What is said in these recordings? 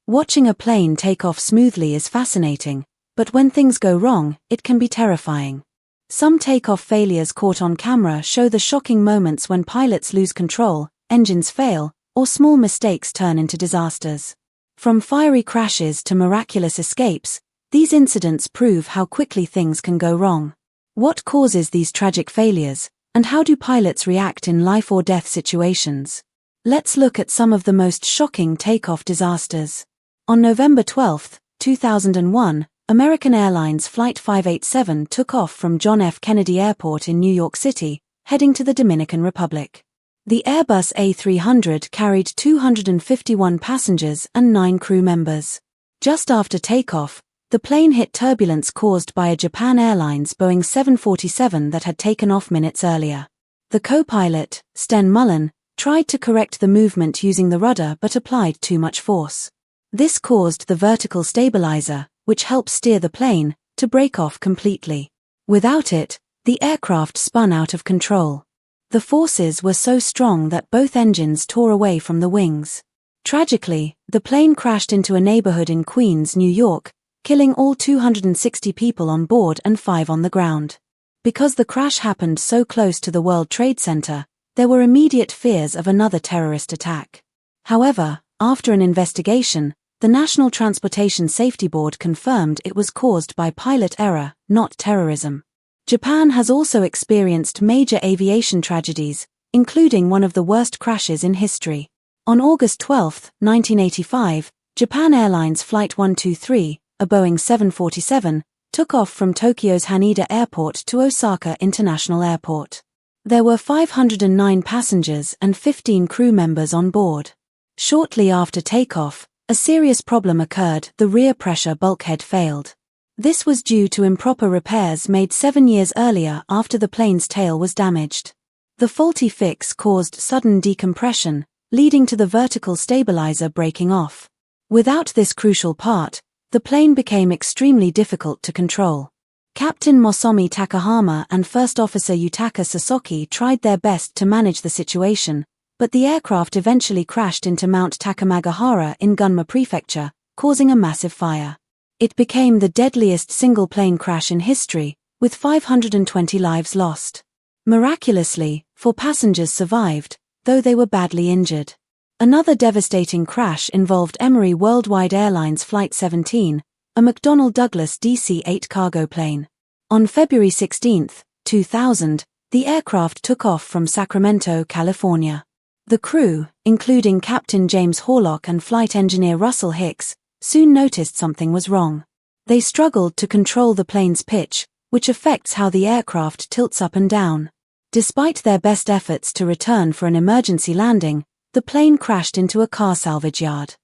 Watching a plane take off smoothly is fascinating, but when things go wrong, it can be terrifying. Some takeoff failures caught on camera show the shocking moments when pilots lose control, engines fail, or small mistakes turn into disasters. From fiery crashes to miraculous escapes, these incidents prove how quickly things can go wrong. What causes these tragic failures, and how do pilots react in life-or-death situations? Let's look at some of the most shocking takeoff disasters. On November 12, 2001, American Airlines Flight 587 took off from John F. Kennedy Airport in New York City, heading to the Dominican Republic. The Airbus A300 carried 251 passengers and 9 crew members. Just after takeoff, the plane hit turbulence caused by a Japan Airlines Boeing 747 that had taken off minutes earlier. The co-pilot, Sten Mullen, tried to correct the movement using the rudder but applied too much force. This caused the vertical stabilizer, which helps steer the plane, to break off completely. Without it, the aircraft spun out of control. The forces were so strong that both engines tore away from the wings. Tragically, the plane crashed into a neighborhood in Queens, New York, killing all 260 people on board and 5 on the ground. Because the crash happened so close to the World Trade Center, there were immediate fears of another terrorist attack. However, after an investigation, the National Transportation Safety Board confirmed it was caused by pilot error, not terrorism. Japan has also experienced major aviation tragedies, including one of the worst crashes in history. On August 12, 1985, Japan Airlines Flight 123, a Boeing 747, took off from Tokyo's Haneda Airport to Osaka International Airport. There were 509 passengers and 15 crew members on board. Shortly after takeoff, a serious problem occurred: the rear pressure bulkhead failed. This was due to improper repairs made 7 years earlier after the plane's tail was damaged. The faulty fix caused sudden decompression, leading to the vertical stabilizer breaking off. Without this crucial part, the plane became extremely difficult to control. Captain Mosomi Takahama and First Officer Yutaka Sasaki tried their best to manage the situation, but the aircraft eventually crashed into Mount Takamagahara in Gunma Prefecture, causing a massive fire. It became the deadliest single-plane crash in history, with 520 lives lost. Miraculously, 4 passengers survived, though they were badly injured. Another devastating crash involved Emery Worldwide Airlines Flight 17, a McDonnell Douglas DC-8 cargo plane. On February 16, 2000, the aircraft took off from Sacramento, California. The crew, including Captain James Horlock and flight engineer Russell Hicks, soon noticed something was wrong. They struggled to control the plane's pitch, which affects how the aircraft tilts up and down. Despite their best efforts to return for an emergency landing, the plane crashed into a car salvage yard.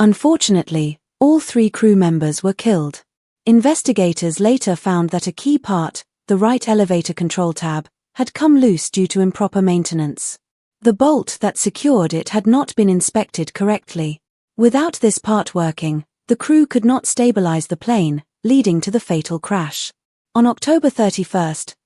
Unfortunately, all 3 crew members were killed. Investigators later found that a key part, the right elevator control tab, had come loose due to improper maintenance. The bolt that secured it had not been inspected correctly. Without this part working, the crew could not stabilize the plane, leading to the fatal crash. On October 31,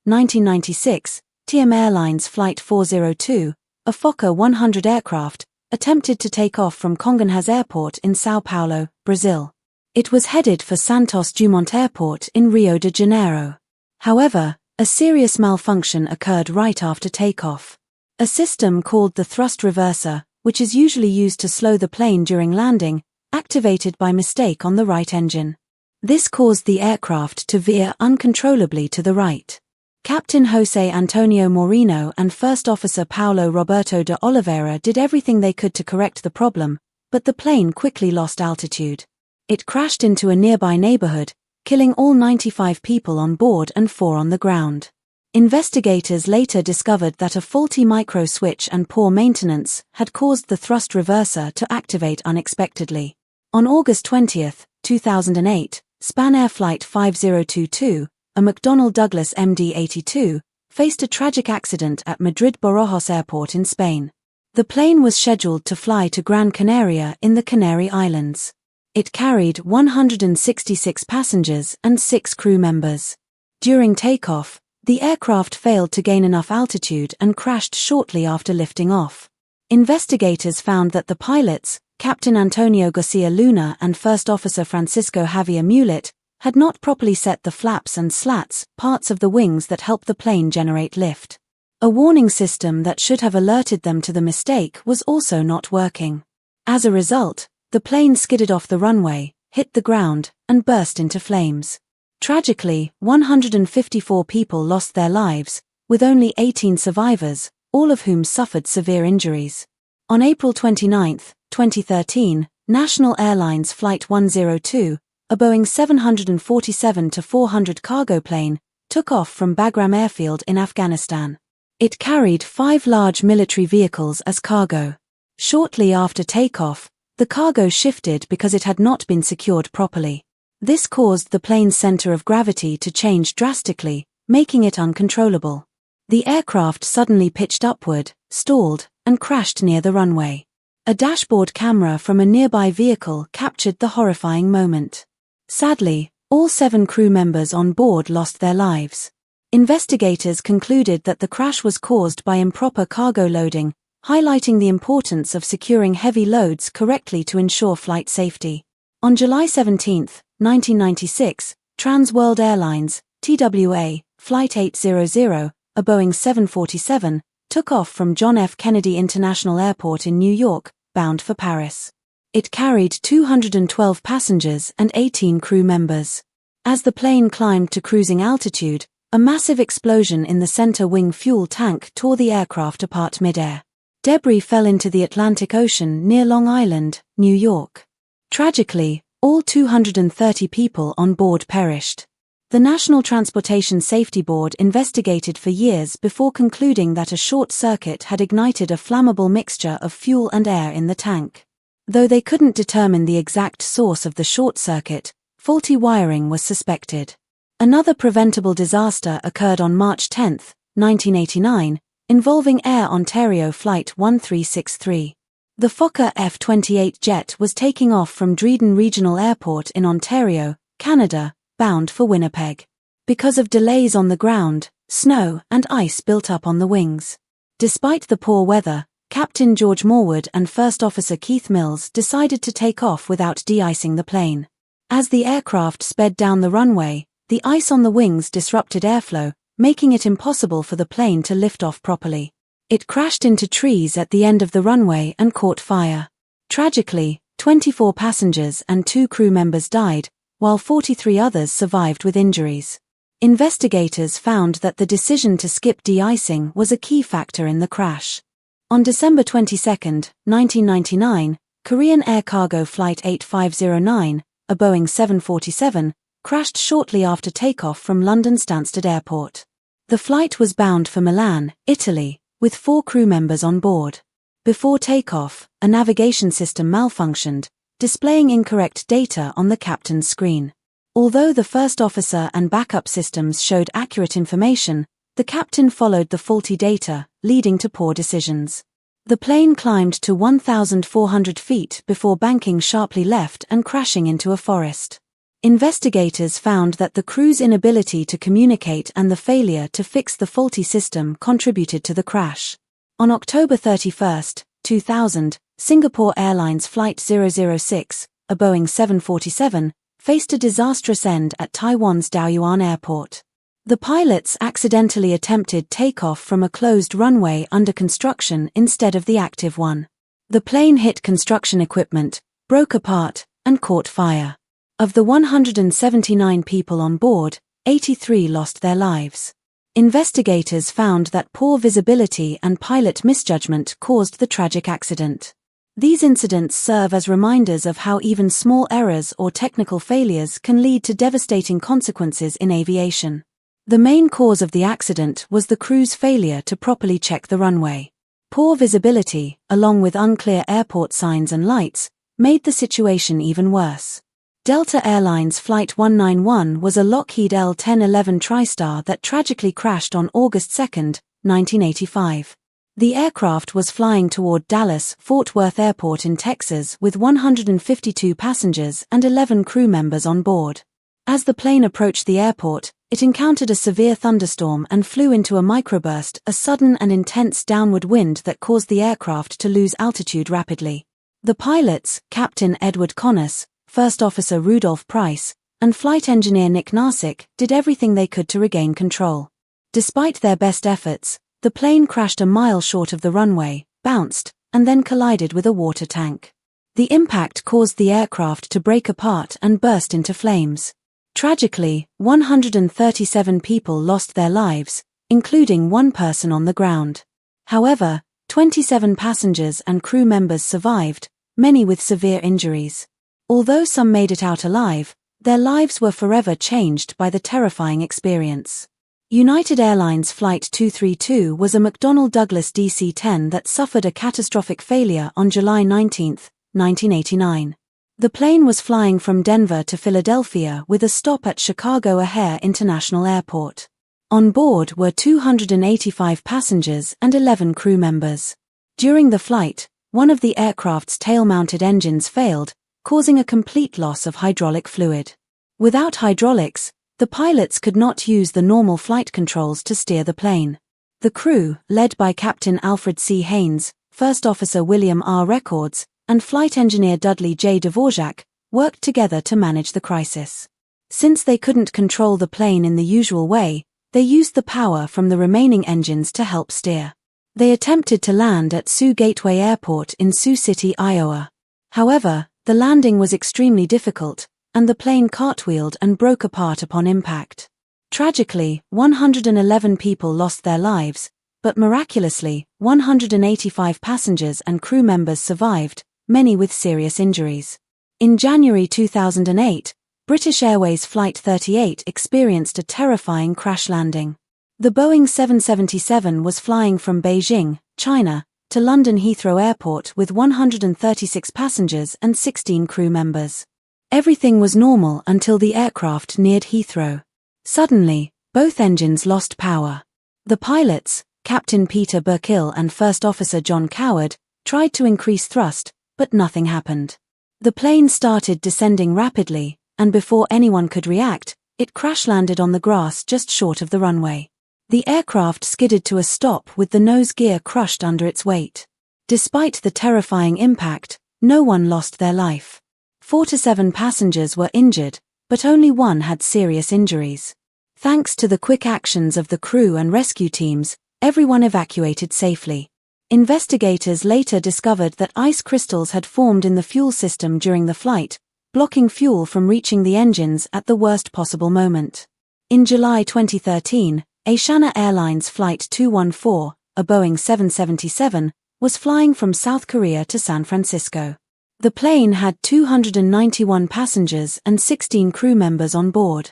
1996, TM Airlines Flight 402, a Fokker 100 aircraft, attempted to take off from Congonhas Airport in São Paulo, Brazil. It was headed for Santos Dumont Airport in Rio de Janeiro. However, a serious malfunction occurred right after takeoff. A system called the thrust reverser, which is usually used to slow the plane during landing, activated by mistake on the right engine. This caused the aircraft to veer uncontrollably to the right. Captain José Antonio Moreno and First Officer Paulo Roberto de Oliveira did everything they could to correct the problem, but the plane quickly lost altitude. It crashed into a nearby neighborhood, killing all 95 people on board and 4 on the ground. Investigators later discovered that a faulty micro switch and poor maintenance had caused the thrust reverser to activate unexpectedly. On August 20, 2008, Spanair Flight 5022, a McDonnell Douglas MD-82, faced a tragic accident at Madrid Barajas Airport in Spain. The plane was scheduled to fly to Gran Canaria in the Canary Islands. It carried 166 passengers and 6 crew members. During takeoff, the aircraft failed to gain enough altitude and crashed shortly after lifting off. Investigators found that the pilots, Captain Antonio Garcia Luna and First Officer Francisco Javier Mulet, had not properly set the flaps and slats, parts of the wings that help the plane generate lift. A warning system that should have alerted them to the mistake was also not working. As a result, the plane skidded off the runway, hit the ground, and burst into flames. Tragically, 154 people lost their lives, with only 18 survivors, all of whom suffered severe injuries. On April 29, 2013, National Airlines Flight 102, a Boeing 747-400 cargo plane, took off from Bagram Airfield in Afghanistan. It carried 5 large military vehicles as cargo. Shortly after takeoff, the cargo shifted because it had not been secured properly. This caused the plane's center of gravity to change drastically, making it uncontrollable. The aircraft suddenly pitched upward, stalled, and crashed near the runway. A dashboard camera from a nearby vehicle captured the horrifying moment. Sadly, all 7 crew members on board lost their lives. Investigators concluded that the crash was caused by improper cargo loading, highlighting the importance of securing heavy loads correctly to ensure flight safety. On July 17, 1996, Trans World Airlines, TWA, Flight 800, a Boeing 747, took off from John F. Kennedy International Airport in New York, bound for Paris. It carried 212 passengers and 18 crew members. As the plane climbed to cruising altitude, a massive explosion in the center wing fuel tank tore the aircraft apart mid-air. Debris fell into the Atlantic Ocean near Long Island, New York. Tragically, all 230 people on board perished. The National Transportation Safety Board investigated for years before concluding that a short circuit had ignited a flammable mixture of fuel and air in the tank. Though they couldn't determine the exact source of the short circuit, faulty wiring was suspected. Another preventable disaster occurred on March 10, 1989, involving Air Ontario Flight 1363. The Fokker F-28 jet was taking off from Dryden Regional Airport in Ontario, Canada, bound for Winnipeg. Because of delays on the ground, snow and ice built up on the wings. Despite the poor weather, Captain George Morwood and First Officer Keith Mills decided to take off without de-icing the plane. As the aircraft sped down the runway, the ice on the wings disrupted airflow, making it impossible for the plane to lift off properly. It crashed into trees at the end of the runway and caught fire. Tragically, 24 passengers and 2 crew members died, while 43 others survived with injuries. Investigators found that the decision to skip de-icing was a key factor in the crash. On December 22, 1999, Korean Air Cargo Flight 8509, a Boeing 747, crashed shortly after takeoff from London Stansted Airport. The flight was bound for Milan, Italy, with 4 crew members on board. Before takeoff, a navigation system malfunctioned, displaying incorrect data on the captain's screen. Although the first officer and backup systems showed accurate information, the captain followed the faulty data, leading to poor decisions. The plane climbed to 1,400 feet before banking sharply left and crashing into a forest. Investigators found that the crew's inability to communicate and the failure to fix the faulty system contributed to the crash. On October 31, 2000, Singapore Airlines Flight 006, a Boeing 747, faced a disastrous end at Taiwan's Taoyuan Airport. The pilots accidentally attempted takeoff from a closed runway under construction instead of the active one. The plane hit construction equipment, broke apart, and caught fire. Of the 179 people on board, 83 lost their lives. Investigators found that poor visibility and pilot misjudgment caused the tragic accident. These incidents serve as reminders of how even small errors or technical failures can lead to devastating consequences in aviation. The main cause of the accident was the crew's failure to properly check the runway. Poor visibility, along with unclear airport signs and lights, made the situation even worse. Delta Airlines Flight 191 was a Lockheed L-1011 TriStar that tragically crashed on August 2, 1985. The aircraft was flying toward Dallas-Fort Worth Airport in Texas with 152 passengers and 11 crew members on board. As the plane approached the airport, it encountered a severe thunderstorm and flew into a microburst, a sudden and intense downward wind that caused the aircraft to lose altitude rapidly. The pilots, Captain Edward Connors, First Officer Rudolph Price, and Flight Engineer Nick Narsick, did everything they could to regain control. Despite their best efforts, the plane crashed a mile short of the runway, bounced, and then collided with a water tank. The impact caused the aircraft to break apart and burst into flames. Tragically, 137 people lost their lives, including one person on the ground. However, 27 passengers and crew members survived, many with severe injuries. Although some made it out alive, their lives were forever changed by the terrifying experience. United Airlines Flight 232 was a McDonnell Douglas DC-10 that suffered a catastrophic failure on July 19, 1989. The plane was flying from Denver to Philadelphia with a stop at Chicago O'Hare International Airport. On board were 285 passengers and 11 crew members. During the flight, one of the aircraft's tail-mounted engines failed, causing a complete loss of hydraulic fluid. Without hydraulics, the pilots could not use the normal flight controls to steer the plane. The crew, led by Captain Alfred C. Haynes, First Officer William R. Records, and Flight Engineer Dudley J. Dvorak, worked together to manage the crisis. Since they couldn't control the plane in the usual way, they used the power from the remaining engines to help steer. They attempted to land at Sioux Gateway Airport in Sioux City, Iowa. However, the landing was extremely difficult, and the plane cartwheeled and broke apart upon impact. Tragically, 111 people lost their lives, but miraculously, 185 passengers and crew members survived, many with serious injuries. In January 2008, British Airways Flight 38 experienced a terrifying crash landing. The Boeing 777 was flying from Beijing, China, to London Heathrow Airport with 136 passengers and 16 crew members. Everything was normal until the aircraft neared Heathrow. Suddenly, both engines lost power. The pilots, Captain Peter Burkill and First Officer John Coward, tried to increase thrust, but nothing happened. The plane started descending rapidly, and before anyone could react, it crash-landed on the grass just short of the runway. The aircraft skidded to a stop with the nose gear crushed under its weight. Despite the terrifying impact, no one lost their life. 4 to 7 passengers were injured, but only one had serious injuries. Thanks to the quick actions of the crew and rescue teams, everyone evacuated safely. Investigators later discovered that ice crystals had formed in the fuel system during the flight, blocking fuel from reaching the engines at the worst possible moment. In July 2013, Asiana Airlines Flight 214, a Boeing 777, was flying from South Korea to San Francisco. The plane had 291 passengers and 16 crew members on board.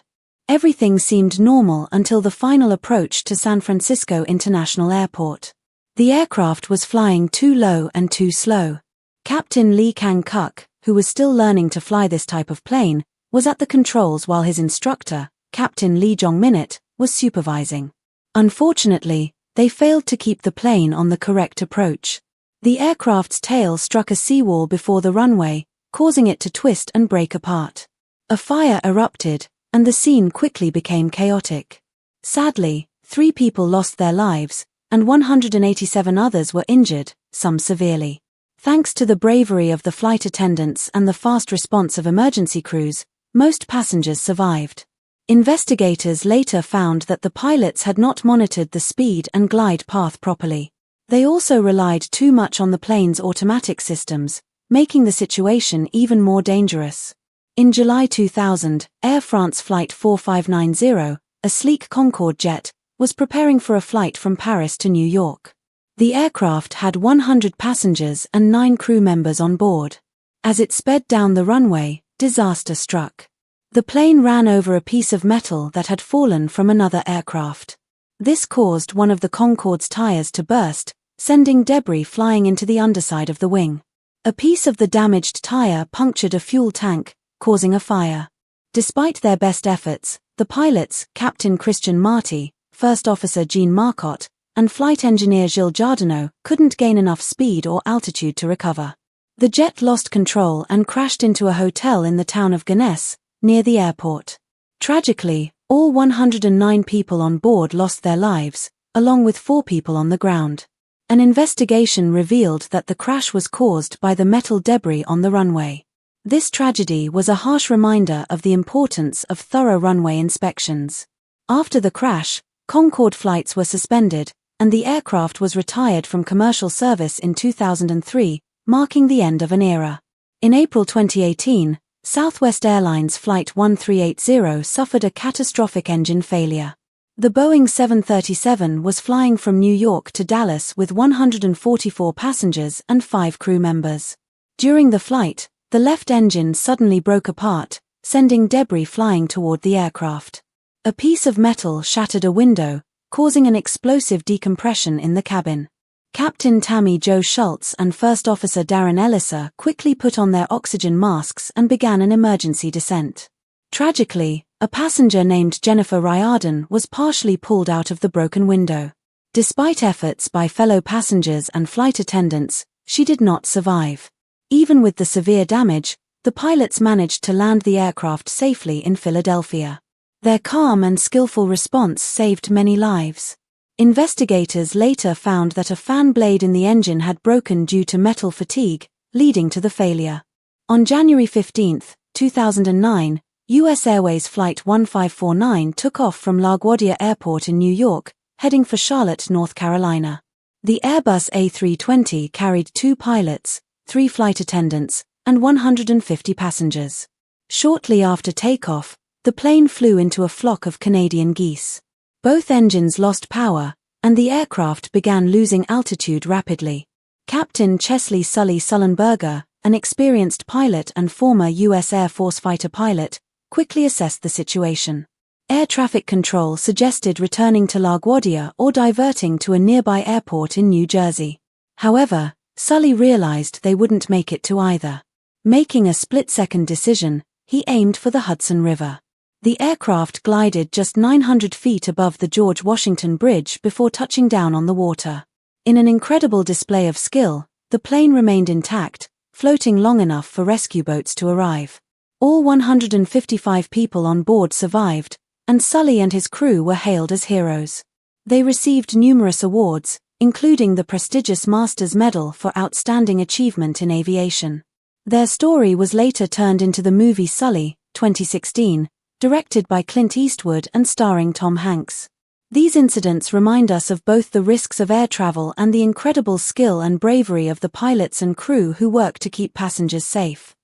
Everything seemed normal until the final approach to San Francisco International Airport. The aircraft was flying too low and too slow. Captain Lee Kang-kuk, who was still learning to fly this type of plane, was at the controls while his instructor, Captain Lee Jong-minute, was supervising. Unfortunately, they failed to keep the plane on the correct approach. The aircraft's tail struck a seawall before the runway, causing it to twist and break apart. A fire erupted, and the scene quickly became chaotic. Sadly, 3 people lost their lives, and 187 others were injured, some severely. Thanks to the bravery of the flight attendants and the fast response of emergency crews, most passengers survived. Investigators later found that the pilots had not monitored the speed and glide path properly. They also relied too much on the plane's automatic systems, making the situation even more dangerous. In July 2000, Air France Flight 4590, a sleek Concorde jet, was preparing for a flight from Paris to New York. The aircraft had 100 passengers and 9 crew members on board. As it sped down the runway, disaster struck. The plane ran over a piece of metal that had fallen from another aircraft. This caused one of the Concorde's tires to burst, sending debris flying into the underside of the wing. A piece of the damaged tire punctured a fuel tank, causing a fire. Despite their best efforts, the pilots, Captain Christian Marty, First Officer Jean Marcotte, and Flight Engineer Gilles Jardineau, couldn't gain enough speed or altitude to recover. The jet lost control and crashed into a hotel in the town of Gonesse, near the airport. Tragically, all 109 people on board lost their lives, along with 4 people on the ground. An investigation revealed that the crash was caused by the metal debris on the runway. This tragedy was a harsh reminder of the importance of thorough runway inspections. After the crash, Concorde flights were suspended, and the aircraft was retired from commercial service in 2003, marking the end of an era. In April 2018, Southwest Airlines Flight 1380 suffered a catastrophic engine failure. The Boeing 737 was flying from New York to Dallas with 144 passengers and 5 crew members. During the flight, the left engine suddenly broke apart, sending debris flying toward the aircraft. A piece of metal shattered a window, causing an explosive decompression in the cabin. Captain Tammy Jo Schultz and First Officer Darren Ellisor quickly put on their oxygen masks and began an emergency descent. Tragically, a passenger named Jennifer Riordan was partially pulled out of the broken window. Despite efforts by fellow passengers and flight attendants, she did not survive. Even with the severe damage, the pilots managed to land the aircraft safely in Philadelphia. Their calm and skillful response saved many lives. Investigators later found that a fan blade in the engine had broken due to metal fatigue, leading to the failure. On January 15, 2009, U.S. Airways Flight 1549 took off from LaGuardia Airport in New York, heading for Charlotte, North Carolina. The Airbus A320 carried 2 pilots, 3 flight attendants, and 150 passengers. Shortly after takeoff, the plane flew into a flock of Canadian geese. Both engines lost power, and the aircraft began losing altitude rapidly. Captain Chesley Sully Sullenberger, an experienced pilot and former U.S. Air Force fighter pilot, quickly assessed the situation. Air traffic control suggested returning to LaGuardia or diverting to a nearby airport in New Jersey. However, Sully realized they wouldn't make it to either. Making a split-second decision, he aimed for the Hudson River. The aircraft glided just 900 feet above the George Washington Bridge before touching down on the water. In an incredible display of skill, the plane remained intact, floating long enough for rescue boats to arrive. All 155 people on board survived, and Sully and his crew were hailed as heroes. They received numerous awards, including the prestigious Master's Medal for Outstanding Achievement in Aviation. Their story was later turned into the movie Sully, 2016, directed by Clint Eastwood and starring Tom Hanks. These incidents remind us of both the risks of air travel and the incredible skill and bravery of the pilots and crew who work to keep passengers safe.